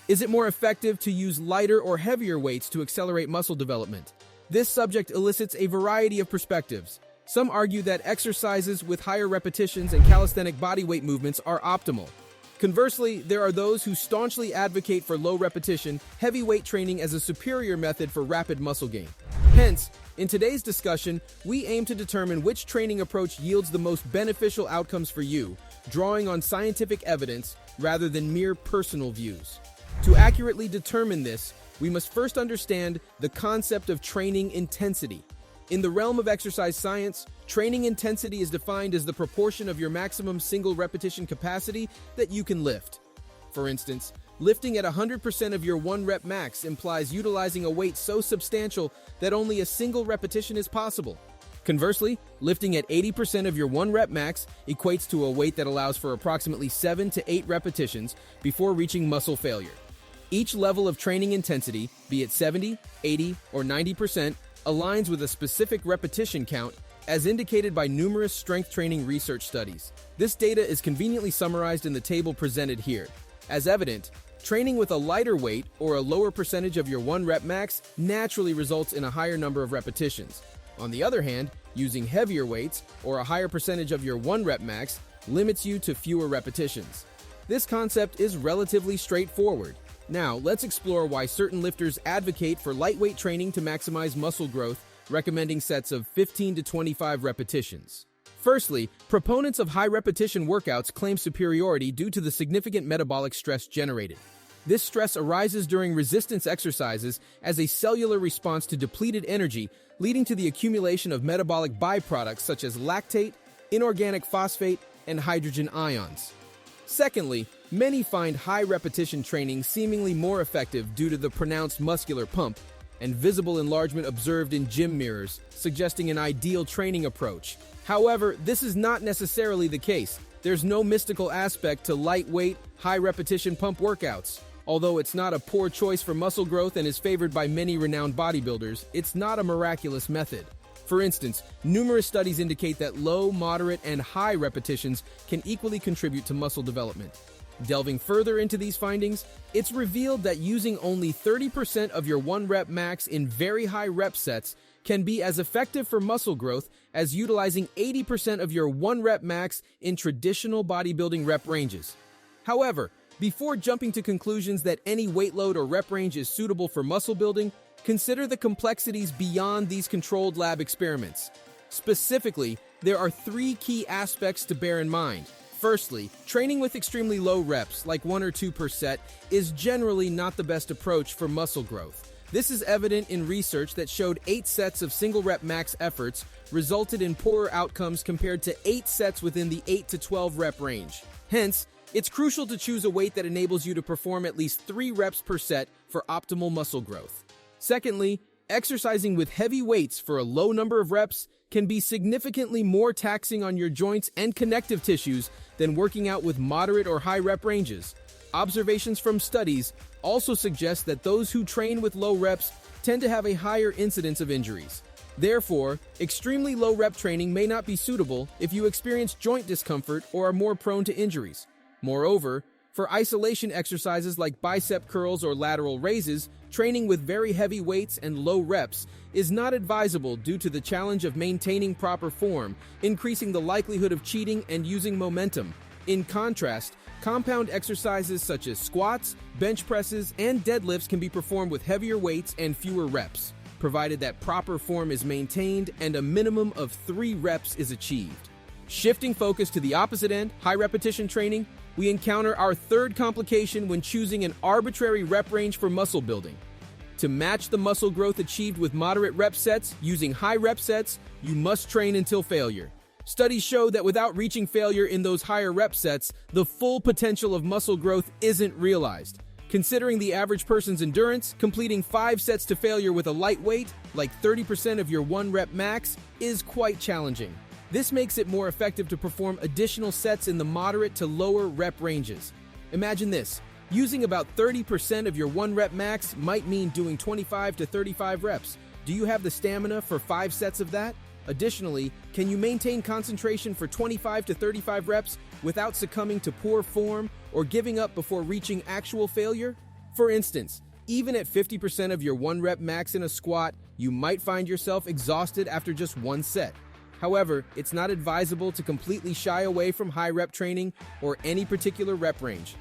Is it more effective to use lighter or heavier weights to accelerate muscle development? This subject elicits a variety of perspectives. Some argue that exercises with higher repetitions and calisthenic body weight movements are optimal. Conversely, there are those who staunchly advocate for low repetition, heavy weight training as a superior method for rapid muscle gain. Hence, in today's discussion, we aim to determine which training approach yields the most beneficial outcomes for you, drawing on scientific evidence rather than mere personal views. To accurately determine this, we must first understand the concept of training intensity. In the realm of exercise science, training intensity is defined as the proportion of your maximum single repetition capacity that you can lift. For instance, lifting at 100% of your 1 rep max implies utilizing a weight so substantial that only a single repetition is possible. Conversely, lifting at 80% of your 1 rep max equates to a weight that allows for approximately 7 to 8 repetitions before reaching muscle failure. Each level of training intensity, be it 70, 80, or 90%, aligns with a specific repetition count as indicated by numerous strength training research studies. This data is conveniently summarized in the table presented here. As evident, training with a lighter weight or a lower percentage of your 1 rep max naturally results in a higher number of repetitions. On the other hand, using heavier weights or a higher percentage of your 1 rep max limits you to fewer repetitions. This concept is relatively straightforward. Now, let's explore why certain lifters advocate for lightweight training to maximize muscle growth, recommending sets of 15 to 25 repetitions. Firstly, proponents of high repetition workouts claim superiority due to the significant metabolic stress generated. This stress arises during resistance exercises as a cellular response to depleted energy, leading to the accumulation of metabolic byproducts such as lactate, inorganic phosphate, and hydrogen ions. Secondly, many find high repetition training seemingly more effective due to the pronounced muscular pump and visible enlargement observed in gym mirrors, suggesting an ideal training approach. However, this is not necessarily the case. There's no mystical aspect to lightweight, high repetition pump workouts. Although it's not a poor choice for muscle growth and is favored by many renowned bodybuilders, it's not a miraculous method. For instance, numerous studies indicate that low, moderate, and high repetitions can equally contribute to muscle development. Delving further into these findings, it's revealed that using only 30% of your 1 rep max in very high rep sets can be as effective for muscle growth as utilizing 80% of your 1 rep max in traditional bodybuilding rep ranges. However, before jumping to conclusions that any weight load or rep range is suitable for muscle building, consider the complexities beyond these controlled lab experiments. Specifically, there are 3 key aspects to bear in mind. Firstly, training with extremely low reps, like 1 or 2 per set, is generally not the best approach for muscle growth. This is evident in research that showed 8 sets of single rep max efforts resulted in poorer outcomes compared to 8 sets within the 8 to 12 rep range. Hence, it's crucial to choose a weight that enables you to perform at least 3 reps per set for optimal muscle growth. Secondly, exercising with heavy weights for a low number of reps can be significantly more taxing on your joints and connective tissues than working out with moderate or high rep ranges. Observations from studies also suggest that those who train with low reps tend to have a higher incidence of injuries. Therefore, extremely low rep training may not be suitable if you experience joint discomfort or are more prone to injuries. Moreover, for isolation exercises like bicep curls or lateral raises, training with very heavy weights and low reps is not advisable due to the challenge of maintaining proper form, increasing the likelihood of cheating and using momentum. In contrast, compound exercises such as squats, bench presses, and deadlifts can be performed with heavier weights and fewer reps, provided that proper form is maintained and a minimum of 3 reps is achieved. Shifting focus to the opposite end, high repetition training, we encounter our third complication when choosing an arbitrary rep range for muscle building. To match the muscle growth achieved with moderate rep sets using high rep sets, you must train until failure. Studies show that without reaching failure in those higher rep sets, the full potential of muscle growth isn't realized. Considering the average person's endurance, completing 5 sets to failure with a light weight, like 30% of your 1 rep max, is quite challenging. This makes it more effective to perform additional sets in the moderate to lower rep ranges. Imagine this. Using about 30% of your 1 rep max might mean doing 25 to 35 reps. Do you have the stamina for 5 sets of that? Additionally, can you maintain concentration for 25 to 35 reps without succumbing to poor form or giving up before reaching actual failure? For instance, even at 50% of your 1 rep max in a squat, you might find yourself exhausted after just one set. However, it's not advisable to completely shy away from high rep training or any particular rep range.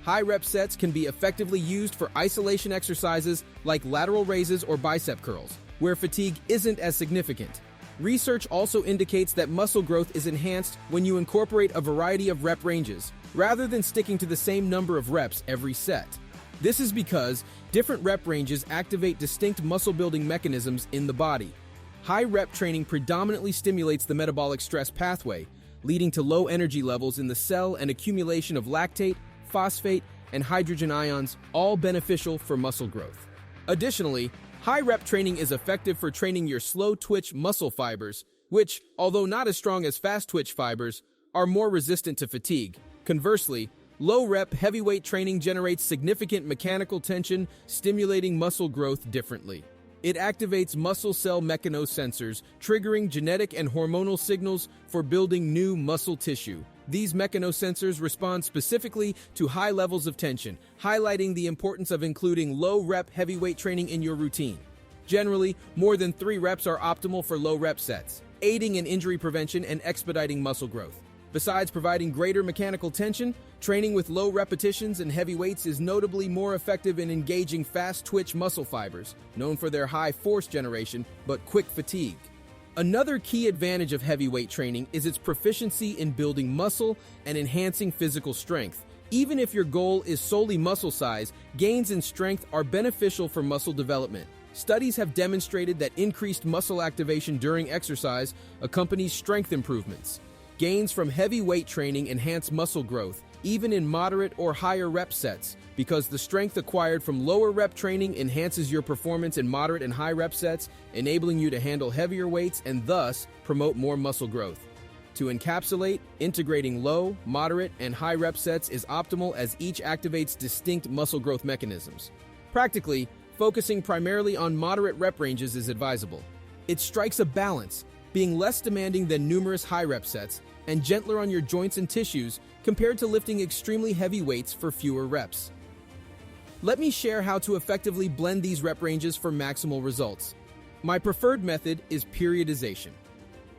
High rep sets can be effectively used for isolation exercises like lateral raises or bicep curls, where fatigue isn't as significant. Research also indicates that muscle growth is enhanced when you incorporate a variety of rep ranges, rather than sticking to the same number of reps every set. This is because different rep ranges activate distinct muscle-building mechanisms in the body. High rep training predominantly stimulates the metabolic stress pathway, leading to low energy levels in the cell and accumulation of lactate, phosphate, and hydrogen ions, all beneficial for muscle growth. Additionally, high rep training is effective for training your slow twitch muscle fibers, which, although not as strong as fast twitch fibers, are more resistant to fatigue. Conversely, low rep heavyweight training generates significant mechanical tension, stimulating muscle growth differently. It activates muscle cell mechanosensors, triggering genetic and hormonal signals for building new muscle tissue. These mechanosensors respond specifically to high levels of tension, highlighting the importance of including low-rep heavyweight training in your routine. Generally, more than 3 reps are optimal for low-rep sets, aiding in injury prevention and expediting muscle growth. Besides providing greater mechanical tension, training with low repetitions and heavy weights is notably more effective in engaging fast-twitch muscle fibers, known for their high force generation but quick fatigue. Another key advantage of heavyweight training is its proficiency in building muscle and enhancing physical strength. Even if your goal is solely muscle size, gains in strength are beneficial for muscle development. Studies have demonstrated that increased muscle activation during exercise accompanies strength improvements. Gains from heavy weight training enhance muscle growth, even in moderate or higher rep sets, because the strength acquired from lower rep training enhances your performance in moderate and high rep sets, enabling you to handle heavier weights and thus promote more muscle growth. To encapsulate, integrating low, moderate, and high rep sets is optimal as each activates distinct muscle growth mechanisms. Practically, focusing primarily on moderate rep ranges is advisable. It strikes a balance, being less demanding than numerous high rep sets and gentler on your joints and tissues compared to lifting extremely heavy weights for fewer reps. Let me share how to effectively blend these rep ranges for maximal results. My preferred method is periodization.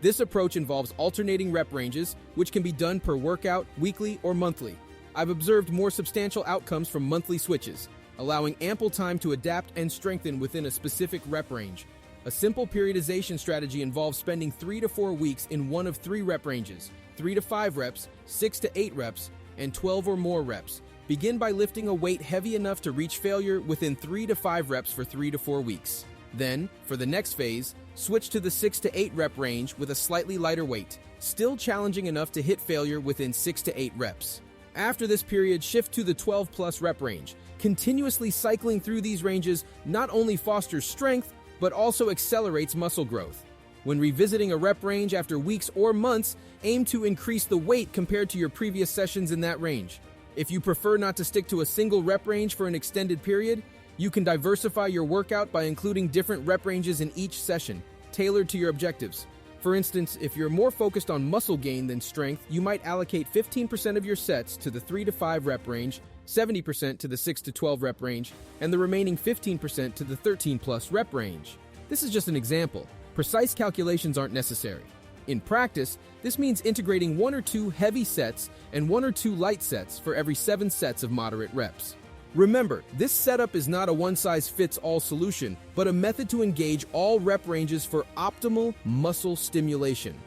This approach involves alternating rep ranges, which can be done per workout, weekly, or monthly. I've observed more substantial outcomes from monthly switches, allowing ample time to adapt and strengthen within a specific rep range. A simple periodization strategy involves spending 3 to 4 weeks in one of 3 rep ranges, 3 to 5 reps, 6 to 8 reps, and 12 or more reps. Begin by lifting a weight heavy enough to reach failure within 3 to 5 reps for 3 to 4 weeks. Then, for the next phase, switch to the 6 to 8 rep range with a slightly lighter weight, still challenging enough to hit failure within 6 to 8 reps. After this period, shift to the 12 plus rep range. Continuously cycling through these ranges not only fosters strength, but also accelerates muscle growth. When revisiting a rep range after weeks or months, aim to increase the weight compared to your previous sessions in that range. If you prefer not to stick to a single rep range for an extended period, you can diversify your workout by including different rep ranges in each session, tailored to your objectives. For instance, if you're more focused on muscle gain than strength, you might allocate 15% of your sets to the 3 to 5 rep range, 70% to the 6 to 12 rep range, and the remaining 15% to the 13 plus rep range. This is just an example. Precise calculations aren't necessary. In practice, this means integrating 1 or 2 heavy sets and 1 or 2 light sets for every 7 sets of moderate reps. Remember, this setup is not a one-size-fits-all solution, but a method to engage all rep ranges for optimal muscle stimulation.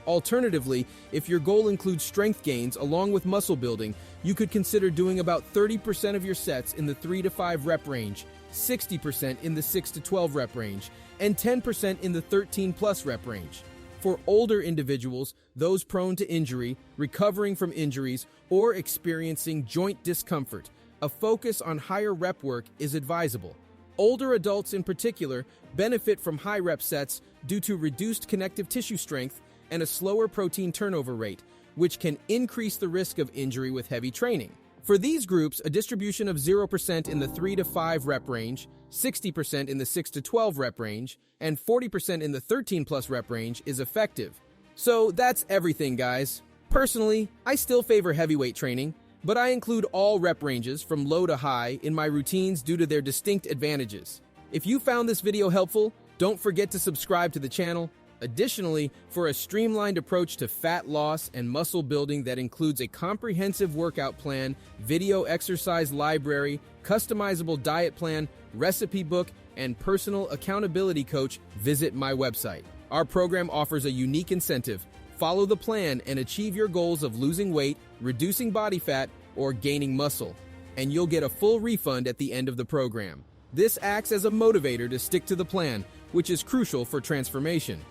Alternatively, if your goal includes strength gains along with muscle building, you could consider doing about 30% of your sets in the 3 to 5 rep range, 60% in the 6 to 12 rep range, and 10% in the 13 plus rep range. For older individuals, those prone to injury, recovering from injuries, or experiencing joint discomfort, a focus on higher rep work is advisable. Older adults in particular benefit from high rep sets due to reduced connective tissue strength and a slower protein turnover rate, which can increase the risk of injury with heavy training. For these groups, a distribution of 0% in the 3 to 5 rep range, 60% in the 6 to 12 rep range, and 40% in the 13 plus rep range is effective. So that's everything, guys. Personally, I still favor heavyweight training. but I include all rep ranges from low to high in my routines due to their distinct advantages. If you found this video helpful, don't forget to subscribe to the channel. Additionally, for a streamlined approach to fat loss and muscle building that includes a comprehensive workout plan, video exercise library, customizable diet plan, recipe book, and personal accountability coach, visit my website. Our program offers a unique incentive. Follow the plan and achieve your goals of losing weight, reducing body fat, or gaining muscle, and you'll get a full refund at the end of the program. This acts as a motivator to stick to the plan, which is crucial for transformation.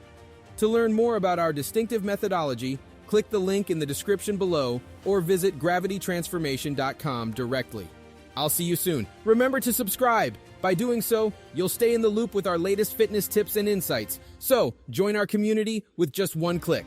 To learn more about our distinctive methodology, click the link in the description below or visit gravitytransformation.com directly. I'll see you soon. Remember to subscribe. By doing so, you'll stay in the loop with our latest fitness tips and insights. So, join our community with just one click.